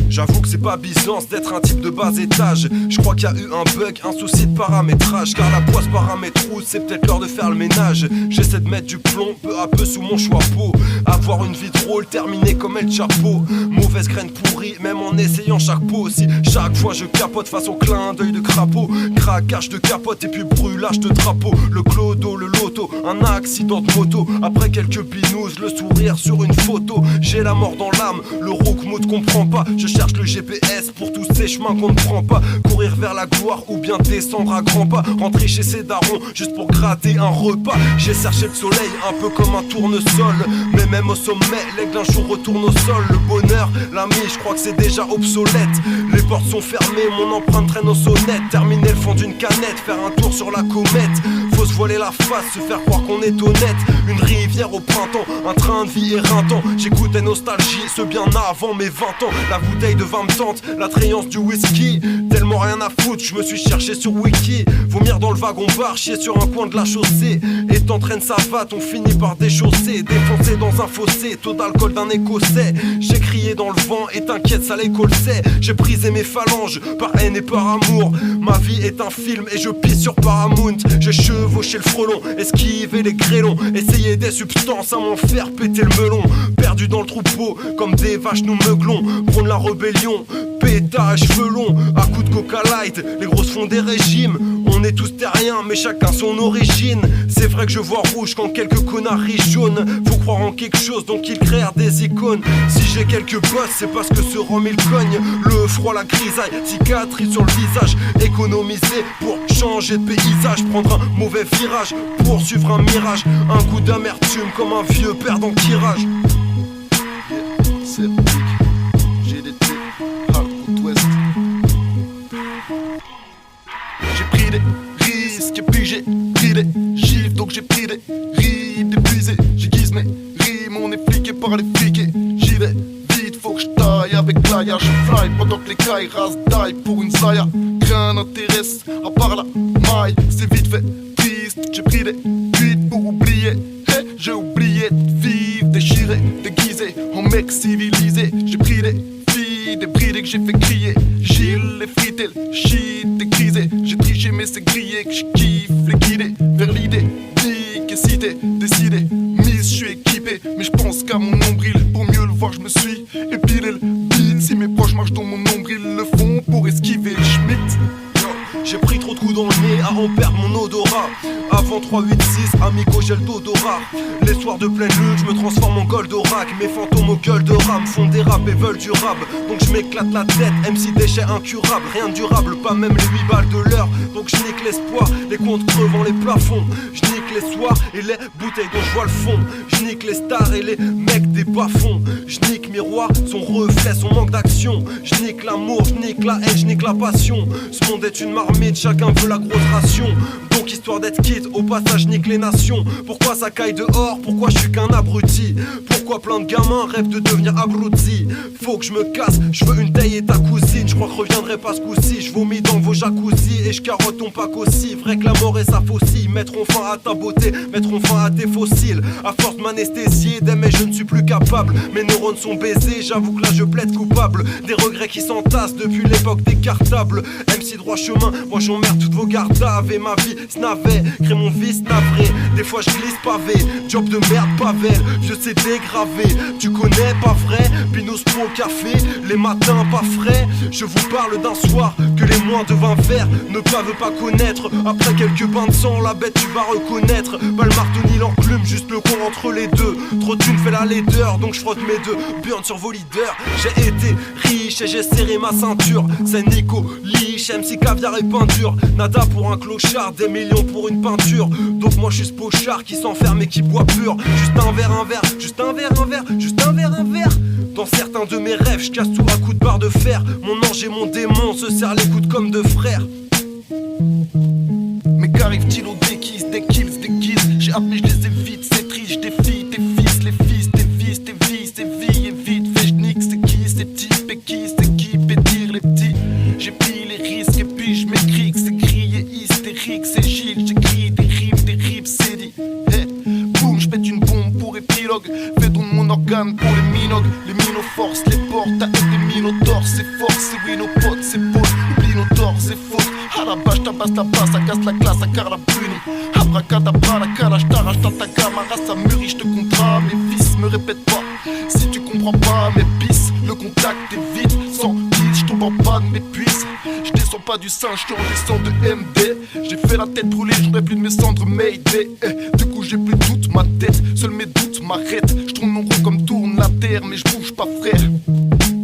J'avoue que c'est pas Byzance d'être un type de bas étage. Je crois qu'il y a eu un bug, un souci de paramétrage. Car la poisse paramètre rouge, c'est peut-être l'heure de faire le ménage. J'essaie de mettre du plomb peu à peu sous mon chapeau. Avoir une vie drôle, terminée comme El Chapeau. Mauvaise graine pourrie, même en essayant chaque pot. Si chaque fois je capote façon clin d'œil de crapaud. Craquage de capote et puis brûlage de drapeau. Le clodo, le loto, un accident de moto. Après quelques binous, le sourire sur une photo. J'ai la mort dans l'âme, le roukmout comprend pas. Je cherche le GPS pour tous ces chemins qu'on ne prend pas. Courir vers la gloire ou bien descendre à grands pas. Rentrer chez ses darons juste pour gratter un repas. J'ai cherché le soleil un peu comme un tournesol. Mais même au sommet, l'aigle un jour retourne au sol. Le bonheur, l'ami, je crois que c'est déjà obsolète. Les portes sont fermées, mon empreinte traîne aux sonnettes. Terminer le fond d'une canette, faire un tour sur la comète. Faut se voiler la face, se faire croire qu'on est honnête. Une rivière au printemps, un train de vie éreintant. J'écoutais nostalgie, ce bien avant mes 20 ans. La bouteille de vin me tente, l'attrayance du whisky. Tellement rien à foutre, je me suis cherché sur Wiki. Vomir dans le wagon bar, chier sur un coin de la chaussée. Et t'entraînes sa vatte, on finit par déchausser. Défoncé dans un fossé, taux d'alcool d'un écossais. J'ai crié dans le vent et t'inquiète ça l'école sait. J'ai brisé mes phalanges par haine et par amour. Ma vie est un film et je pisse sur Paramount. J'ai chevauché le frelon, esquivé les grêlons. Essayé des substances à m'en faire péter le melon. Perdu dans le troupeau comme des vaches nous meuglons. Prône la rébellion, pétage, cheveux longs, à coups de coca light, les grosses font des régimes. On est tous terriens mais chacun son origine. C'est vrai que je vois rouge quand quelques connards rient jaune. Faut croire en quelque chose donc ils créèrent des icônes. Si j'ai quelques bosses c'est parce que ce rhum il cogne. Le froid, la grisaille, cicatrice sur le visage. Économiser pour changer de paysage. Prendre un mauvais virage, poursuivre un mirage. Un coup d'amertume comme un vieux perdant qui rage. J'ai pris des risques et puis j'ai pris des gifles. Donc j'ai pris des rides épuisées. J'aiguise mes rimes, on est fliqué par les fliqués. J'y vais vite, faut que je taille avec l'aya. Je fly pendant que les cailles rasent d'ail pour une zaya. Rien n'intéresse à part la maille. C'est vite fait, triste. J'ai pris des cuites pour oublier. Hey, j'ai oublié de vivre, déchiré, déguisé en mec civilisé. J'ai pris des filles, des brides que j'ai fait crier. Gilles, les frites, le shit dégrisé. J'ai triché mais c'est grillé que je kiffe les guider vers l'idée. Dick et cité, décidé, mise, je suis équipé. Mais je pense qu'à mon nombril, pour mieux le voir je me suis épilé le beat. Si mes proches marchent dans mon nombril, le font pour esquiver le schmitt. J'ai pris trop de coups dans le nez à en perdre mon odorat. Avant 386, amigo j'ai le d'odorat. Les soirs de pleine lune, je me transforme en Goldorak. Mes fantômes aux gueules de rame font des rap et veulent du rap. Donc je m'éclate la tête, MC déchet incurable. Rien de durable, pas même les 8 balles de l'heure. Donc je nique l'espoir, les comptes crevant les plafonds. Je nique les soirs et les bouteilles dont je vois le fond. Je nique les stars et les mecs des bas-fonds. Je nique miroir, son reflet, son manque d'action. Je nique l'amour, je nique la haine, je nique la passion. Ce monde est une marmite, chacun veut la grosse ration. Donc histoire d'être quitte, au passage nique les nations. Pourquoi ça caille dehors, pourquoi je suis qu'un abruti? Pourquoi plein de gamins rêvent de devenir abrutis? Faut que je me casse, je veux une taille et ta cousine. Je crois que reviendrai pas ce coup-ci, je vomis dans vos jacuzzi. Et je carotte ton pack aussi, vrai que la mort est sa faucille. Mettront fin à ta beauté, mettront fin à tes fossiles. À force de m'anesthésier, d'aimer je ne suis plus capable. Mes neurones sont baisés, j'avoue que là je plaide coupable. Des regrets qui s'entassent depuis l'époque des cartables. MC droit chemin, moi j'emmerde toutes vos gardaves. Et ma vie snavet, crée mon vice navré. Des fois je glisse pavé, job de merde pavel. Je sais dégraver, tu connais pas vrai. Pinous Pro café, les matins pas frais. Je vous parle d'un soir que les moins de 20 verres ne peuvent pas connaître. Après quelques bains de sang, la bête tu vas reconnaître. Pas le marteau ni l'enclume, juste le con entre les deux. Trop de thunes fait la laideur, donc je frotte mes deux burn sur vos leaders. J'ai été riche et j'ai serré ma ceinture. C'est Nico, liche, MC caviar et peinture. Nada pour un clochard, des millions pour une peinture. Donc moi je suis ce pochard qui s'enferme et qui boit pur. Juste un verre, juste un verre, juste un verre. Dans certains de mes rêves, je casse tout à coups de barre de fer. Mon ange et mon démon se serrent les coudes comme deux frères. Mais qu'arrive-t-il aux déguises, des kills, des guises? J'ai hâte mais je les évite, c'est triste, des filles, tes fils, les fils, tes vis, tes vies, tes vies, et vite fait je nique, c'est qui, c'est type, et qui, c'est qui, pétir les petits. J'ai pris les risques et puis je m'écris que c'est crié hystérique, c'est Gilles, j'écris des rimes, c'est dit. Hey, boum, je pète une bombe pour épilogue. Fais donc mon organe pour les minogues. Les minos forcent les portes avec des minotaures. C'est fort, c'est oui nos potes, c'est faux. Oublie nos torts, c'est faux. À la bâche, tabasse ta basse, ça casse la classe, ça carre la brune. Abracadabra, la calage, t'arrache ta ma race a mûri, je te contrat. Mes fils me répètent pas, si tu comprends pas mes pistes. Le contact est vite, sans guide, je tombe en panne, m'épuise. Je descends pas du singe, je redescends de MD. J'ai fait la tête brûlée, j'en ai plus de mes cendres, Mayday. Du coup j'ai plus toute ma tête, seuls mes doutes m'arrêtent. Je tourne mon rond comme tourne la terre, mais je bouge pas frère.